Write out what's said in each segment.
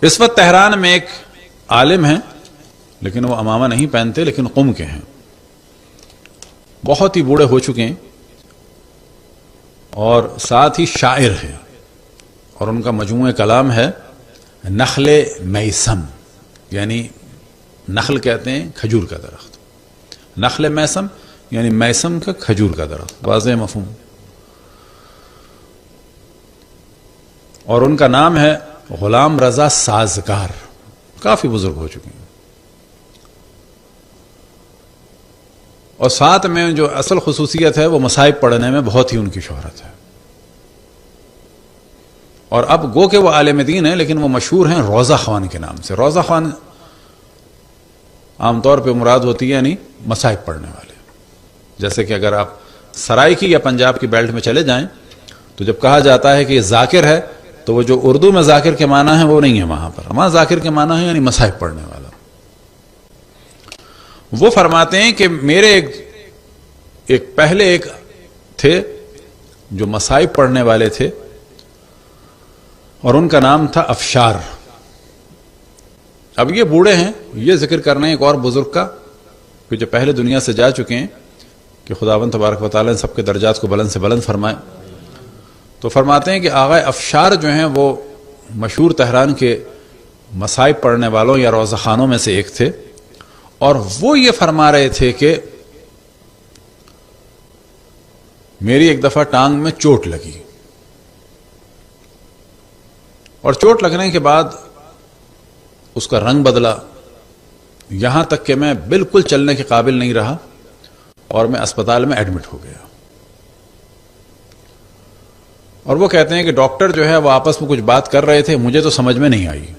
اس وقت تہران میں ایک عالم ہیں، لیکن وہ امامہ نہیں پہنتے، لیکن قم کے ہیں، بہت ہی بوڑھے ہو چکے ہیں، اور ساتھ ہی شاعر ہیں، اور ان کا مجموعہ کلام ہے نخل میسم، یعنی نخل کہتے ہیں کھجور کا درخت، نخل میسم یعنی میسم کا کھجور کا درخت، واضح مفہوم. اور ان کا نام ہے غلام رضا سازگار، کافی بزرگ ہو چکے ہیں. اور ساتھ میں جو اصل خصوصیت ہے وہ مصائب پڑھنے میں بہت ہی ان کی شہرت ہے. اور اب گو کہ وہ عالم دین ہیں، لیکن وہ مشہور ہیں روضہ خوان کے نام سے. روضہ خوان عام طور پہ مراد ہوتی ہے یعنی مصائب پڑھنے والے. جیسے کہ اگر آپ سرائیکی یا پنجاب کی بیلٹ میں چلے جائیں تو جب کہا جاتا ہے کہ یہ ذاکر ہے تو وہ جو اردو میں ذاکر کے معنی ہے وہ نہیں ہے وہاں پر، وہاں ذاکر کے معنی ہے یعنی مصائب پڑھنے والا. وہ فرماتے ہیں کہ میرے پہلے ایک تھے جو مصائب پڑھنے والے تھے، اور ان کا نام تھا افشار. اب یہ بوڑھے ہیں، یہ ذکر کرنا ہے ایک اور بزرگ کا کہ جو پہلے دنیا سے جا چکے ہیں، کہ خداوند تبارک و تعالیٰ نے سب کے درجات کو بلند سے بلند فرمائے. تو فرماتے ہیں کہ آغا افشار جو ہیں وہ مشہور تہران کے مصائب پڑھنے والوں یا روضہ خانوں میں سے ایک تھے، اور وہ یہ فرما رہے تھے کہ میری ایک دفعہ ٹانگ میں چوٹ لگی، اور چوٹ لگنے کے بعد اس کا رنگ بدلا، یہاں تک کہ میں بالکل چلنے کے قابل نہیں رہا اور میں اسپتال میں ایڈمٹ ہو گیا. اور وہ کہتے ہیں کہ ڈاکٹر جو ہے وہ آپس میں کچھ بات کر رہے تھے، مجھے تو سمجھ میں نہیں آئی،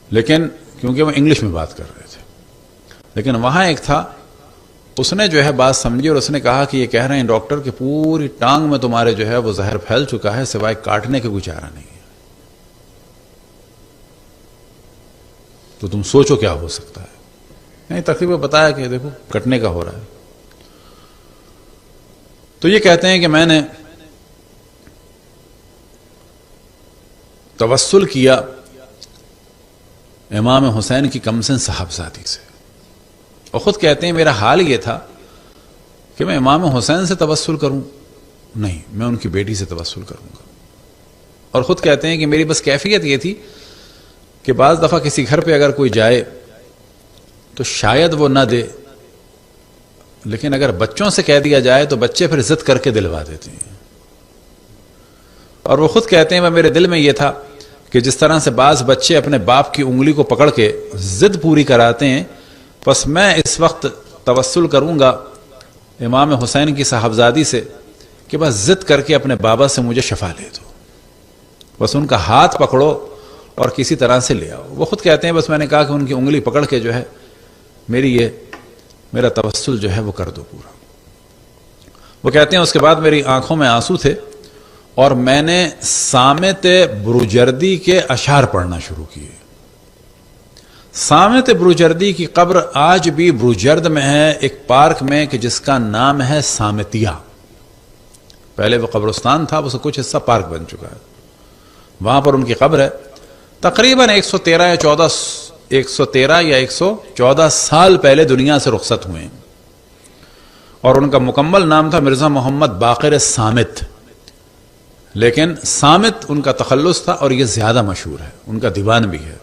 لیکن کیونکہ وہ انگلش میں بات کر رہے تھے. لیکن وہاں ایک تھا، اس نے جو ہے بات سمجھی اور اس نے کہا کہ یہ کہہ رہے ہیں ڈاکٹر کہ پوری ٹانگ میں تمہارے جو ہے وہ زہر پھیل چکا ہے، سوائے کاٹنے کا کوئی چارہ نہیں ہے. تو تم سوچو کیا ہو سکتا ہے. نہیں، تقریباً بتایا کہ دیکھو کٹنے کا ہو رہا ہے. تو یہ کہتے ہیں کہ میں نے توسل کیا امام حسین کی کمسن صاحبزادی سے، اور خود کہتے ہیں میرا حال یہ تھا کہ میں امام حسین سے توسل کروں، نہیں، میں ان کی بیٹی سے توسل کروں گا. اور خود کہتے ہیں کہ میری بس کیفیت یہ تھی کہ بعض دفعہ کسی گھر پہ اگر کوئی جائے تو شاید وہ نہ دے، لیکن اگر بچوں سے کہہ دیا جائے تو بچے پھر ضد کر کے دلوا دیتے ہیں. اور وہ خود کہتے ہیں وہ میرے دل میں یہ تھا کہ جس طرح سے بعض بچے اپنے باپ کی انگلی کو پکڑ کے ضد پوری کراتے ہیں، بس میں اس وقت توسل کروں گا امام حسین کی صاحبزادی سے کہ بس ضد کر کے اپنے بابا سے مجھے شفا لے دو، بس ان کا ہاتھ پکڑو اور کسی طرح سے لے آؤ. وہ خود کہتے ہیں بس میں نے کہا کہ ان کی انگلی پکڑ کے جو ہے میرا توسل جو ہے وہ کر دو پورا. وہ کہتے ہیں اس کے بعد میری آنکھوں میں آنسو تھے اور میں نے صامت بروجردی کے اشعار پڑھنا شروع کیے. صامت بروجردی کی قبر آج بھی بروجرد میں ہے، ایک پارک میں کہ جس کا نام ہے صامتیہ. پہلے وہ قبرستان تھا، اس کا کچھ حصہ پارک بن چکا ہے. وہاں پر ان کی قبر ہے. تقریباً 113 یا 114 سال پہلے دنیا سے رخصت ہوئے ہیں، اور ان کا مکمل نام تھا مرزا محمد باقر صامت، لیکن صامت ان کا تخلص تھا اور یہ زیادہ مشہور ہے. ان کا دیوان بھی ہے.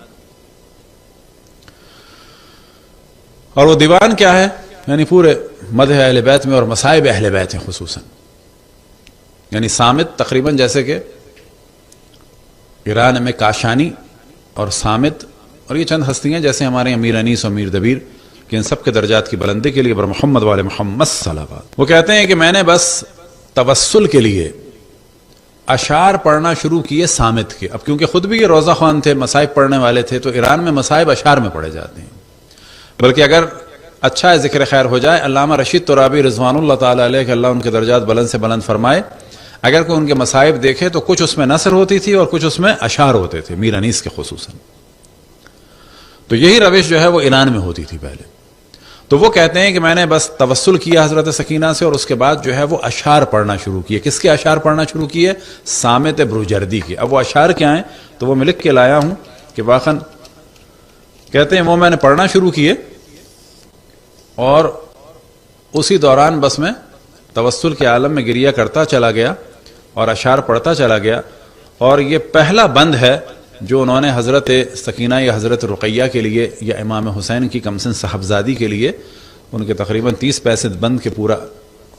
اور وہ دیوان کیا ہے؟ یعنی پورے مدح اہل بیت میں اور مصائب اہل بیت ہیں خصوصاً. یعنی صامت تقریباً جیسے کہ ایران میں کاشانی اور صامت اور یہ چند ہستیاں جیسے ہمارے امیر انیس اور امیر دبیر، کہ ان سب کے درجات کی بلندی کے لیے بر محمد والے محمد صلوات. وہ کہتے ہیں کہ میں نے بس توسل کے لیے اشعار پڑھنا شروع کیے صامت کے. اب کیونکہ خود بھی یہ روضہ خوان تھے، مصائب پڑھنے والے تھے، تو ایران میں مصائب اشعار میں پڑھے جاتے ہیں. بلکہ اگر اچھا ذکر خیر ہو جائے، علامہ رشید ترابی رضوان اللہ تعالی علیہ کہ اللہ ان کے درجات بلند سے بلند فرمائے، اگر کوئی ان کے مصائب دیکھے تو کچھ اس میں نثر ہوتی تھی اور کچھ اس میں اشعار ہوتے تھے، میر انیس کے خصوصاً. تو یہی روش جو ہے وہ ایران میں ہوتی تھی پہلے. تو وہ کہتے ہیں کہ میں نے بس توسل کیا حضرت سکینہ سے، اور اس کے بعد جو ہے وہ اشعار پڑھنا شروع کیے۔ کس کے اشعار پڑھنا شروع کیے؟ صامت بروجردی کے۔ اب وہ اشعار کیا ہیں تو وہ میں لکھ کے لایا ہوں کہ واقعاً کہتے ہیں وہ میں نے پڑھنا شروع کیے، اور اسی دوران بس میں توسل کے عالم میں گریہ کرتا چلا گیا اور اشعار پڑھتا چلا گیا۔ اور یہ پہلا بند ہے جو انہوں نے حضرت سکینہ یا حضرت رقیہ کے لیے یا امام حسین کی کمسن صاحبزادی کے لیے، ان کے تقریباً 30 پیسے بند کے پورا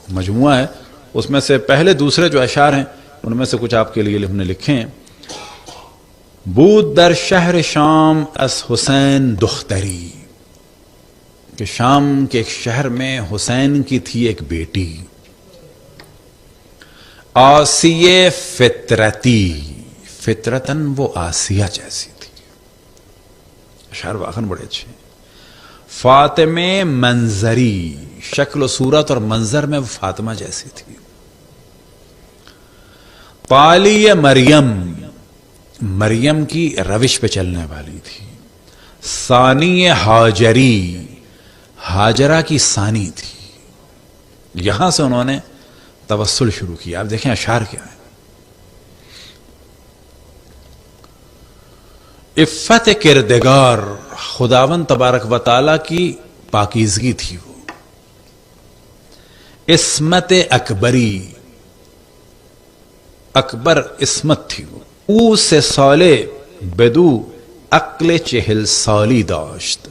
مجموعہ ہے، اس میں سے پہلے دوسرے جو اشعار ہیں ان میں سے کچھ آپ کے لیے ہم نے لکھے ہیں۔ بود در شہر شام از حسین دختری، کہ شام کے ایک شہر میں حسین کی تھی ایک بیٹی، آسیہ فطرتی، فطرتاً وہ آسیہ جیسی تھی۔ اشعار واقعاً بڑے اچھے ہیں۔ فاطمہ منظری، شکل و صورت اور منظر میں وہ فاطمہ جیسی تھی۔ پالی مریم، مریم کی روش پہ چلنے والی تھی۔ ثانی ہاجری، ہاجرہ کی ثانی تھی۔ یہاں سے انہوں نے توسل شروع کیا۔ آپ دیکھیں اشعار کیا ہے۔ عفت کردگار، خداوند تبارک و تعالی کی پاکیزگی تھی وہ۔ عصمت اکبری، اکبر عصمت تھی وہ۔ او سے سالے بدو عقل 40 سالی داشت،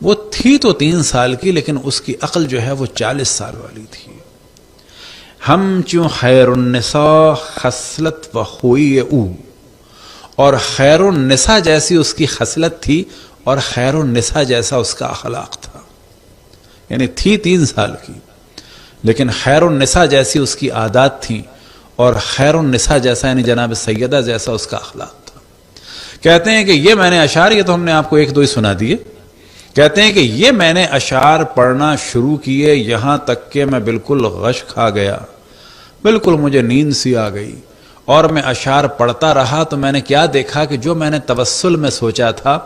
وہ تھی تو 3 سال کی لیکن اس کی عقل جو ہے وہ 40 سال والی تھی۔ ہم چوں خیر النساء خصلت و خوئی او، اور خیر النساء جیسی اس کی خصلت تھی اور خیر النساء جیسا اس کا اخلاق تھا۔ یعنی تھی 3 سال کی لیکن خیر النساء جیسی اس کی عادات تھیں، اور خیر النساء جیسا یعنی جناب سیدہ جیسا اس کا اخلاق تھا۔ کہتے ہیں کہ یہ میں نے اشعار، یہ تو ہم نے آپ کو 1-2 ہی سنا دیے، کہتے ہیں کہ یہ میں نے اشعار پڑھنا شروع کیے یہاں تک کہ میں بالکل غش کھا گیا، بالکل مجھے نیند سی آ گئی، اور میں اشعار پڑھتا رہا تو میں نے کیا دیکھا کہ جو میں نے توسل میں سوچا تھا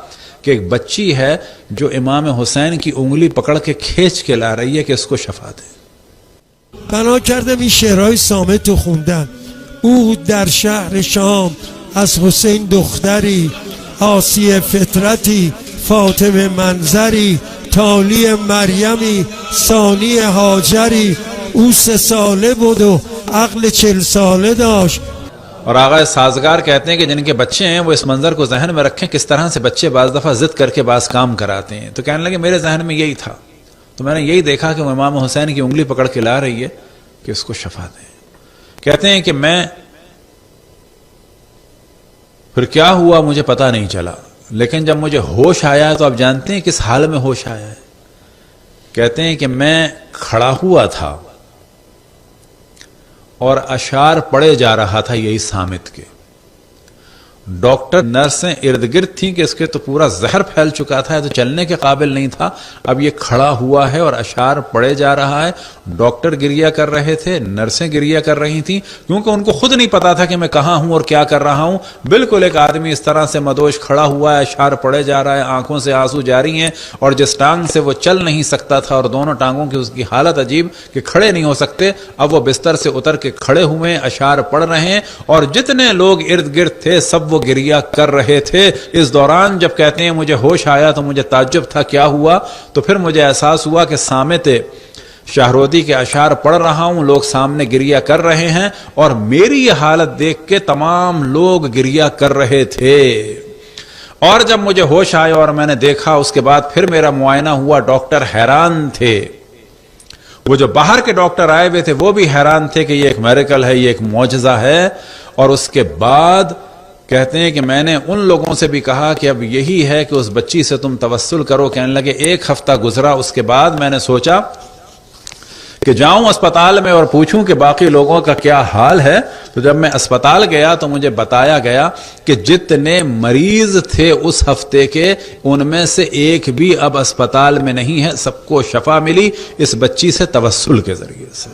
کہ ایک بچی ہے جو امام حسین کی انگلی پکڑ کے کھینچ کے لا رہی ہے کہ اس کو شفا دے۔ بنا کردم این شعرهای صامت رو خوندم. او در شهر شام از حسین دختری، آسیه فطرتی، فاطمه منظری، تالی مریمی، ثانی هاجری، او 3 ساله بود و عقل 40 ساله داشت. اور آغا سازگار کہتے ہیں کہ جن کے بچے ہیں وہ اس منظر کو ذہن میں رکھیں کس طرح سے بچے بعض دفعہ ضد کر کے بعض کام کراتے ہیں۔ تو کہنے لگے میرے ذہن میں یہی تھا، تو میں نے یہی دیکھا کہ وہ امام حسین کی انگلی پکڑ کے لا رہی ہے کہ اس کو شفا دیں۔ کہتے ہیں کہ میں پھر کیا ہوا مجھے پتہ نہیں چلا، لیکن جب مجھے ہوش آیا تو آپ جانتے ہیں کس حال میں ہوش آیا ہے۔ کہتے ہیں کہ میں کھڑا ہوا تھا اور اشعار پڑھے جا رہا تھا یہی صامت کے۔ ڈاکٹر نرسیں ارد گرد تھیں کہ اس کے تو پورا زہر پھیل چکا تھا، تو چلنے کے قابل نہیں تھا، اب یہ کھڑا ہوا ہے اور اشعار پڑھے جا رہا ہے۔ ڈاکٹر گریہ کر رہے تھے، نرسیں گریہ کر رہی تھیں، کیونکہ ان کو خود نہیں پتا تھا کہ میں کہاں ہوں اور کیا کر رہا ہوں۔ بالکل ایک آدمی اس طرح سے مدوش کھڑا ہوا ہے، اشعار پڑھے جا رہا ہے، آنکھوں سے آنسو جاری ہیں، اور جس ٹانگ سے وہ چل نہیں سکتا تھا اور دونوں ٹانگوں کی اس کی حالت عجیب کہ کھڑے نہیں ہو سکتے، اب وہ بستر سے اتر کے کھڑے ہوئے اشعار پڑھ رہے ہیں، اور جتنے لوگ ارد گرد تھے سب وہ گریہ کر رہے تھے۔ اس دوران جب کہتے ہیں مجھے ہوش آیا تو مجھے تعجب تھا کیا ہوا، تو پھر مجھے احساس ہوا کہ صامت شاہرودی کے اشعار پڑھ رہا ہوں، لوگ سامنے گریہ کر رہے ہیں، اور میری یہ حالت دیکھ کے تمام لوگ گریہ کر رہے تھے۔ اور جب مجھے ہوش آیا اور میں نے دیکھا، اس کے بعد پھر میرا معائنہ ہوا، ڈاکٹر حیران تھے، وہ جو باہر کے ڈاکٹر آئے ہوئے تھے وہ بھی حیران تھے کہ یہ ایک میریکل ہے، یہ ایک معجزہ ہے۔ اور اس کے بعد کہتے ہیں کہ میں نے ان لوگوں سے بھی کہا کہ اب یہی ہے کہ اس بچی سے تم توسل کرو۔ کہنے لگے 1 ہفتہ گزرا، اس کے بعد میں نے سوچا کہ جاؤں اسپتال میں اور پوچھوں کہ باقی لوگوں کا کیا حال ہے۔ تو جب میں اسپتال گیا تو مجھے بتایا گیا کہ جتنے مریض تھے اس ہفتے کے ان میں سے ایک بھی اب اسپتال میں نہیں ہے، سب کو شفا ملی اس بچی سے توسل کے ذریعے سے۔